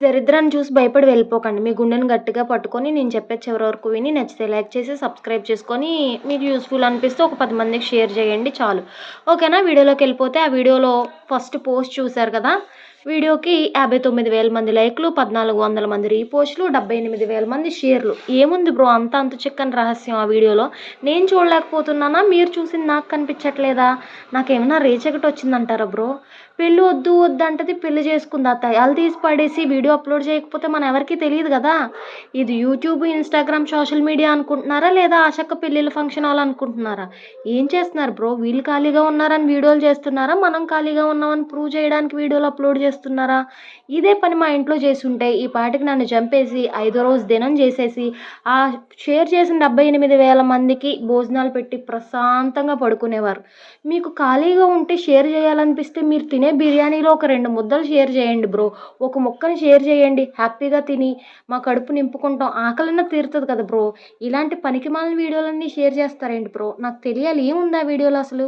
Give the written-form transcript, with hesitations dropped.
దరిద్రాన్ని చూసి భయపడి వెళ్ళిపోకండి. మీ గుండెని గట్టిగా పట్టుకొని నేను చెప్పేది చివరి వరకు విని నచ్చితే లైక్ చేసి, సబ్స్క్రైబ్ చేసుకొని, మీకు యూజ్‌ఫుల్ అనిపిస్తే ఒక 10 మందికి షేర్ చేయండి చాలు. ఓకేనా? వీడియోలోకెళ్ళిపోతే ఆ వీడియోలో ఫస్ట్ పోస్ట్ చూసారు కదా! వీడియోకి 59,000 మంది లైక్‌లు, 1,400 మంది రీపోస్ట్‌లు, 78,000 మంది షేర్‌లు. ఏముంది బ్రో అంత చిక్కని రహస్యం ఆ వీడియోలో? నేను చూడలేకపోతున్నానా? మీరు చూసింది నాకు కనిపించట్లేదా? నాకేమన్నా రేచీకటొచ్చిందంటారా బ్రో? పెళ్లి వద్దు వద్దంటది, పెళ్లి చేసుకుంది. ఆ దయ్యాలు తీసి పడేసి వీడియో అప్‌లోడ్ చేయకపోతే మన ఎవరికీ తెలీదు గదా! ఇది యూట్యూబ్, ఇన్‌స్టాగ్రామ్, సోషల్ మీడియా అనుకుంటున్నారా? లేదా ఆషక్క పెళ్ళిళ్ళ ఫంక్షన్ హాల్ అనుకుంటున్నారా? ఏం చేస్తున్నారు బ్రో? వీళ్ళు ఖాళీగా ఉన్నారని వీడియోలు చేస్తున్నారా? మనం ఖాళీగా ఉన్నామని ప్రూవ్ చేయడానికి వీడియోలు అప్‌లోడ్ చేస్తున్నారా? ఇదే పని మా ఇంట్లో చేసుంటే ఈ పాటికి నన్ను చంపేసి, ఐదో రోజు దినం చేసేసి, షేర్ చేసిన 78,000 మందికి భోజనాలు పెట్టి ప్రశాంతంగా పడుకునేవారు. మీకు ఖాళీగా ఉంటే షేర్ చేయాలనిపిస్తే మీరు తినే బిర్యానీలో ఒక 2 ముద్దలు షేర్ చేయండి బ్రో. ఒక ముక్కని షేర్ చేయండి. హ్యాపీగా తిని మా కడుపు నింపుకుంటాం. ఆకలన్నా తీరుతది కదా బ్రో! ఇలాంటి పనికిమాలిన వీడియోలన్నీ షేర్ చేస్తారేంటి బ్రో? నాకు తెలియాలి ఏముంది ఆ వీడియోలో అసలు?